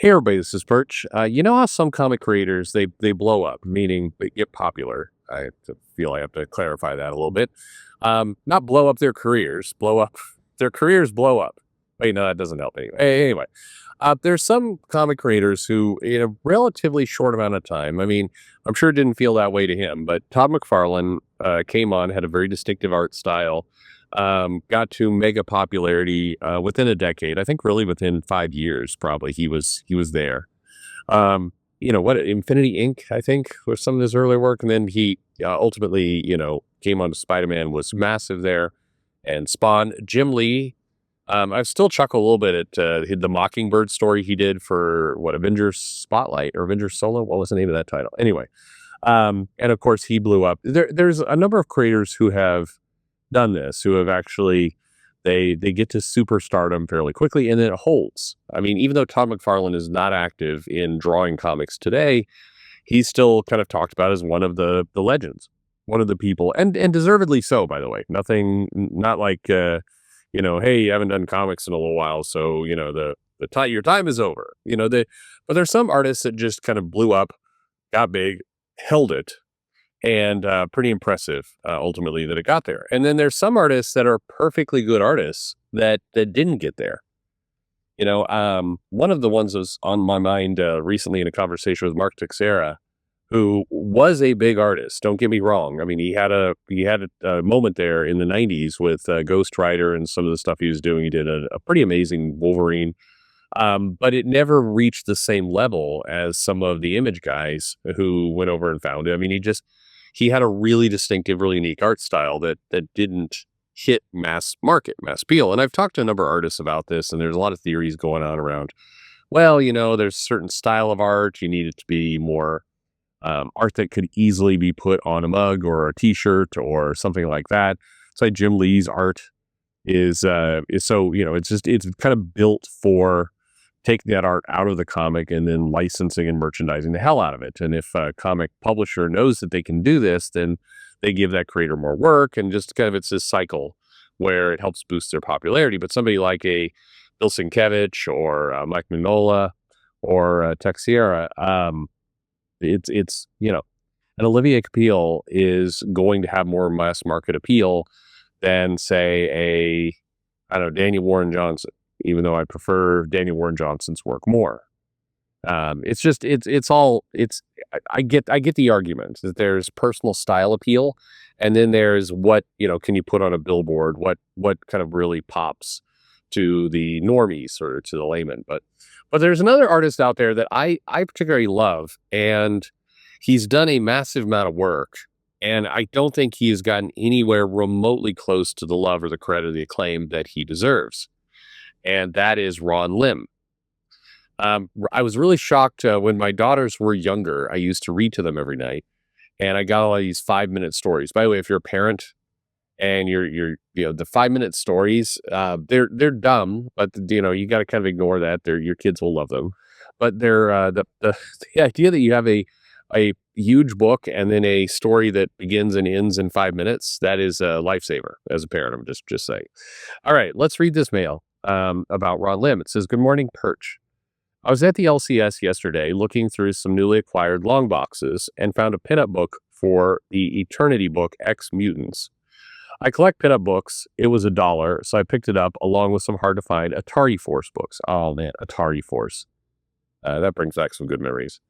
Hey everybody, this is Perch. You know how some comic creators they blow up, meaning they get popular. Feel I have to clarify that a little bit. Not blow up their careers, blow up their careers blow up. Wait, no, that doesn't help anyway. Anyway, there's some comic creators who, in a relatively short amount of time. I mean, I'm sure it didn't feel that way to him, but Todd McFarlane came on, had a very distinctive art style, got to mega popularity within a decade. I think really within 5 years, probably he was there. What Infinity Inc. I think was some of his earlier work, and then he ultimately came on to Spider Man, was massive there, and Spawn. Jim Lee. I still chuckle a little bit at the Mockingbird story he did for what Avengers Spotlight or Avengers Solo. What was the name of that title? Anyway, and of course he blew up. There's a number of creators who have done this, who have actually they get to superstardom fairly quickly, and then it holds. I mean, even though Todd McFarlane is not active in drawing comics today, he's still kind of talked about as one of the legends, one of the people, and deservedly so. By the way, not like hey, you haven't done comics in a little while, so the time your time is over. But there's some artists that just kind of blew up, got big, held it, and pretty impressive ultimately that it got there. And then there's some artists that are perfectly good artists that didn't get there. One of the ones that was on my mind recently in a conversation with Mark Teixeira, who was a big artist. Don't get me wrong. I mean, he had a moment there in the '90s with Ghost Rider and some of the stuff he was doing. He did a pretty amazing Wolverine. But it never reached the same level as some of the Image guys who went over and found it. I mean, he had a really distinctive, really unique art style that didn't hit mass appeal. And I've talked to a number of artists about this, and there's a lot of theories going on around, well, there's a certain style of art. You need it to be more art that could easily be put on a mug or a t-shirt or something like that. It's like Jim Lee's art is so, it's kind of built for taking that art out of the comic and then licensing and merchandising the hell out of it. And if a comic publisher knows that they can do this, then they give that creator more work, and just kind of it's this cycle where it helps boost their popularity. But somebody like a Bill Sienkiewicz or Mike Mignola or Teixeira, it's an Olivier Capil is going to have more mass market appeal than, say, I don't know, Daniel Warren Johnson, even though I prefer Daniel Warren Johnson's work more. I get the argument that there's personal style appeal, and then there's what, can you put on a billboard, what kind of really pops to the normies or to the layman. But there's another artist out there that I particularly love, and he's done a massive amount of work, and I don't think he has gotten anywhere remotely close to the love or the credit or the acclaim that he deserves. And that is Ron Lim. I was really shocked when my daughters were younger. I used to read to them every night, and I got all these 5-minute stories. By the way, if you're a parent and you're the 5-minute stories, they're dumb, but you got to kind of ignore that. Your kids will love them, but they're the idea that you have a huge book and then a story that begins and ends in 5 minutes, that is a lifesaver as a parent. I'm just saying. All right, let's read this mail about Ron Lim. It says, "Good morning, Perch. I was at the LCS yesterday looking through some newly acquired long boxes and found a pinup book for the Eternity book X Mutants. I collect pinup books. It was $1, so I picked it up along with some hard to find Atari Force books." Oh man, Atari Force. That brings back some good memories.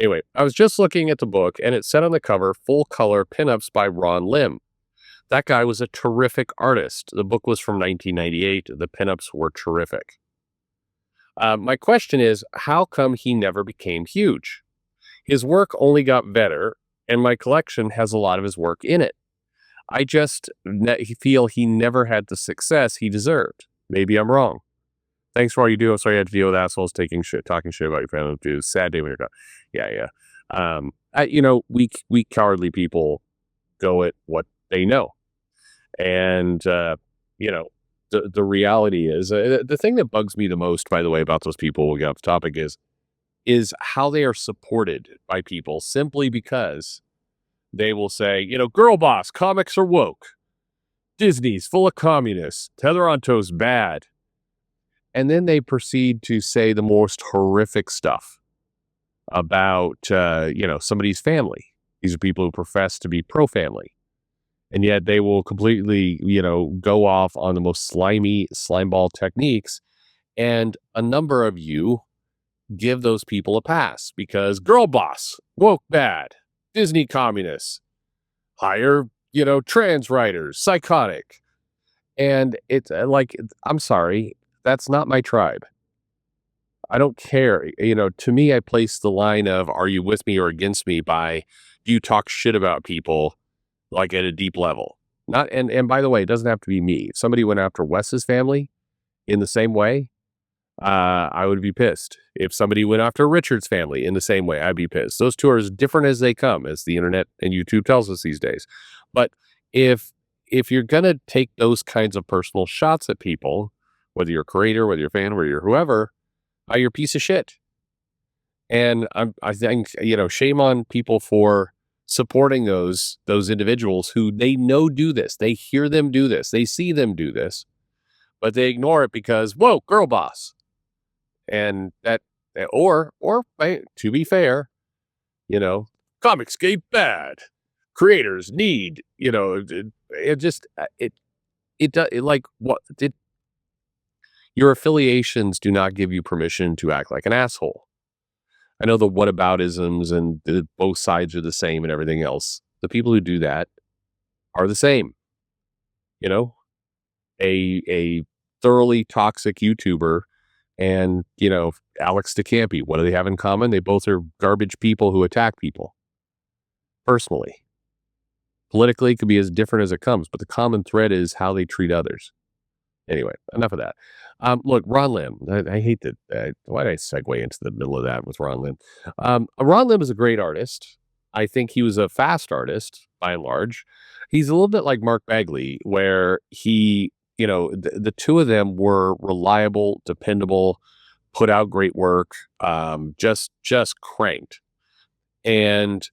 Anyway, I was just looking at the book, and it said on the cover, "Full color pinups by Ron Lim." That guy was a terrific artist. The book was from 1998. The pinups were terrific. My question is, how come he never became huge? His work only got better, and my collection has a lot of his work in it. I just feel he never had the success he deserved. Maybe I'm wrong. Thanks for all you do. I'm sorry you had to deal with assholes talking shit about your family. Dude, sad day when you're gone. Yeah. We cowardly people go at what they know. And, the reality is, the thing that bugs me the most, by the way, about those people, we'll get off the topic, is how they are supported by people simply because they will say, girl boss, comics are woke. Disney's full of communists. Tetheranto's bad. And then they proceed to say the most horrific stuff about, somebody's family. These are people who profess to be pro-family. And yet they will completely, go off on the most slimy slimeball techniques. And a number of you give those people a pass because girl boss, woke bad, Disney communists, hire, trans writers, psychotic. And it's I'm sorry, that's not my tribe. I don't care. To me, I place the line of are you with me or against me by do you talk shit about people like at a deep level? Not and by the way, it doesn't have to be me. If somebody went after Wes's family in the same way, I would be pissed. If somebody went after Richard's family in the same way, I'd be pissed. Those two are as different as they come, as the internet and YouTube tells us these days. But if you're gonna take those kinds of personal shots at people, whether you're a creator, whether you're a fan, whether you're whoever, you're a piece of shit. And I think shame on people for supporting those individuals who they know do this. They hear them do this. They see them do this, but they ignore it because whoa, girl boss. And that, or to be fair, comics get bad. Creators need, it just it does like what did your affiliations do not give you permission to act like an asshole. I know the whataboutisms and both sides are the same and everything else. The people who do that are the same. A thoroughly toxic YouTuber and, Alex DeCampi, what do they have in common? They both are garbage people who attack people personally. Politically, it could be as different as it comes, but the common thread is how they treat others. Anyway, enough of that. Look, Ron Lim. I hate that. Why did I segue into the middle of that with Ron Lim? Ron Lim is a great artist. I think he was a fast artist by and large. He's a little bit like Mark Bagley, where he, the two of them were reliable, dependable, put out great work, just cranked. And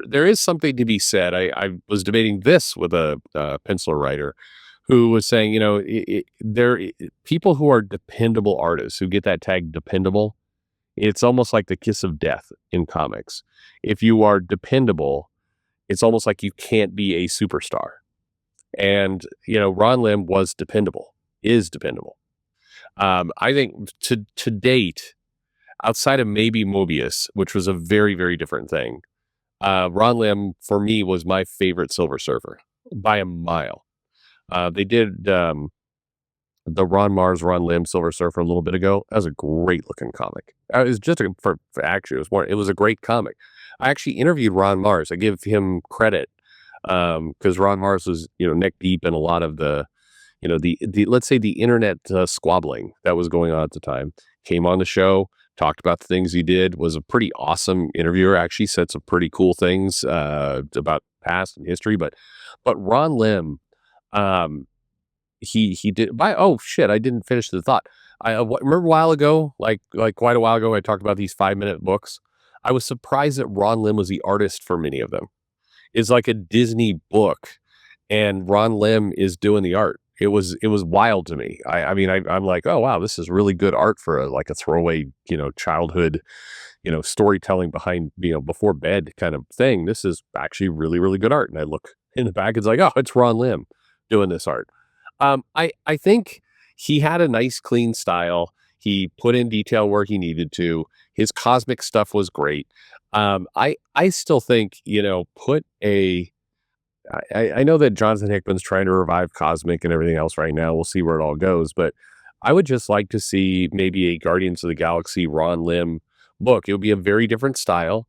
there is something to be said. I was debating this with a penciler writer who was saying, people who are dependable artists who get that tag dependable, it's almost like the kiss of death in comics. If you are dependable, it's almost like you can't be a superstar. And, Ron Lim was dependable, is dependable. I think to date, outside of maybe Mobius, which was a very, very different thing, Ron Lim, for me, was my favorite Silver Surfer by a mile. They did the Ron Lim Silver Surfer a little bit ago. That was a great looking comic. It was just it was a great comic. I actually interviewed Ron Mars. I give him credit because Ron Mars was neck deep in a lot of the let's say the internet squabbling that was going on at the time. Came on the show, talked about the things he did. Was a pretty awesome interviewer. Actually said some pretty cool things about past and history. But Ron Lim. He did oh shit, I didn't finish the thought. I remember a while ago, like quite a while ago, I talked about these 5-minute books. I was surprised that Ron Lim was the artist for many of them. It's like a Disney book and Ron Lim is doing the art. It was wild to me. I'm like, oh wow, this is really good art for a throwaway, childhood, storytelling behind, before bed kind of thing. This is actually really, really good art. And I look in the back, it's like, oh, it's Ron Lim doing this art. I think he had a nice, clean style. He put in detail where he needed to. His cosmic stuff was great. I still think, I know that Jonathan Hickman's trying to revive Cosmic and everything else right now. We'll see where it all goes, but I would just like to see maybe a Guardians of the Galaxy Ron Lim book. It would be a very different style.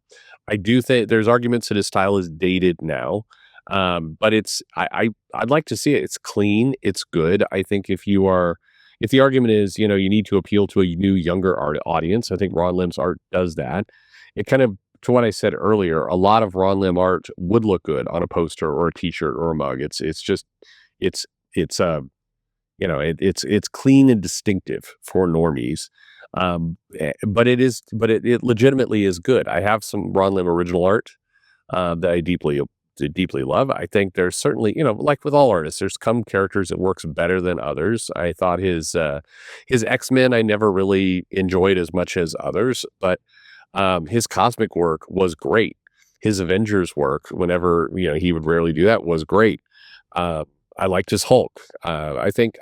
I do think there's arguments that his style is dated now. But I'd like to see it. It's clean. It's good. I think if the argument is, you need to appeal to a new, younger audience, I think Ron Lim's art does that. It kind of, to what I said earlier, a lot of Ron Lim art would look good on a poster or a t-shirt or a mug. It's clean and distinctive for normies. But it legitimately is good. I have some Ron Lim original art, that I deeply deeply love. I think there's certainly, like with all artists, there's some characters that works better than others. I thought his X-Men I never really enjoyed as much as others, but his cosmic work was great. His Avengers work, whenever he would rarely do that, was great. Uh, I liked his Hulk. I think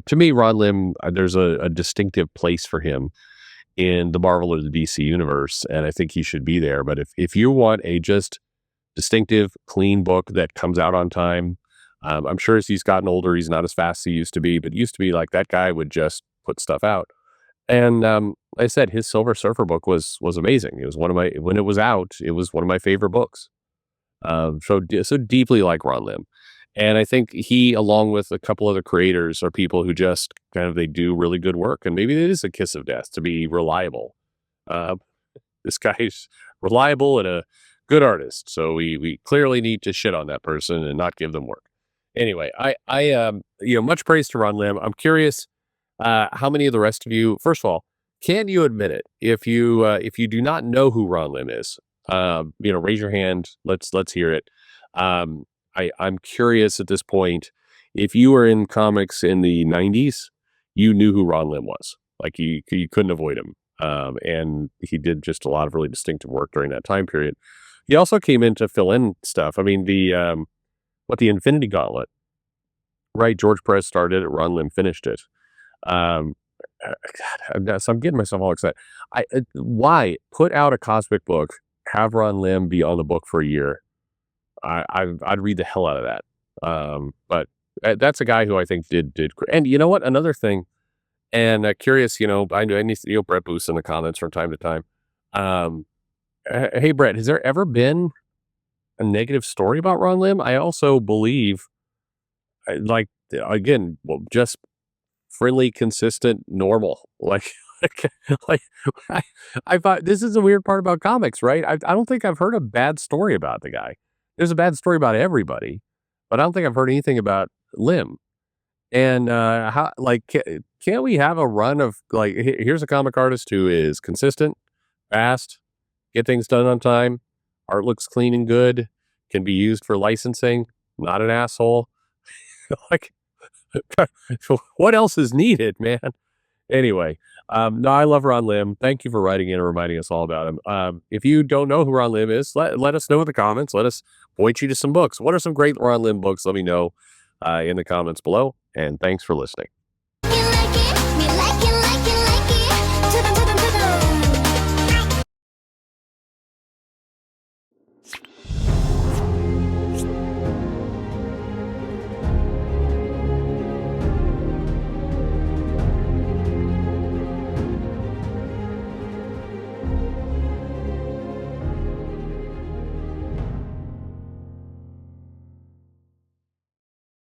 to me, Ron Lim, there's a distinctive place for him in the Marvel or the DC universe, and I think he should be there. But if you want a just distinctive, clean book that comes out on time, I'm sure as he's gotten older, he's not as fast as he used to be. But used to be like that guy would just put stuff out. And like I said, his Silver Surfer book was amazing. It was one of my when it was out, it was one of my favorite books. So deeply like Ron Lim, and I think he, along with a couple other creators, are people who just kind of they do really good work, and maybe it is a kiss of death to be reliable. Uh, this guy's reliable and a good artist, so we clearly need to shit on that person and not give them work. Anyway, much praise to Ron Lim. I'm curious, how many of the rest of you? First of all, can you admit it if you do not know who Ron Lim is? Raise your hand. Let's hear it. I'm curious at this point, if you were in comics in the 90s, you knew who Ron Lim was. Like you couldn't avoid him. And he did just a lot of really distinctive work during that time period. He also came in to fill in stuff. I mean, the Infinity Gauntlet, right? George Perez started it, Ron Lim finished it. Um, so I'm getting myself all excited. Why put out a cosmic book, have Ron Lim be on the book for a year? I'd read the hell out of that. But that's a guy who I think did. And you know what? Another thing, and curious, I know any Brett Boost in the comments from time to time. Hey Brett, has there ever been a negative story about Ron Lim? I also believe, like again, well, just friendly, consistent, normal. Like, like I, I thought this is a weird part about comics, right? I don't think I've heard a bad story about the guy. There's a bad story about everybody, but I don't think I've heard anything about Lim. And how like can't we have a run of like here's a comic artist who is consistent, fast, get things done on time, art looks clean and good, can be used for licensing, not an asshole. Like what else is needed, man? Anyway, no, I love Ron Lim. Thank you for writing in and reminding us all about him. If you don't know who Ron Lim is, let us know in the comments. Let us point you to some books. What are some great Ron Lim books? Let me know in the comments below. And thanks for listening.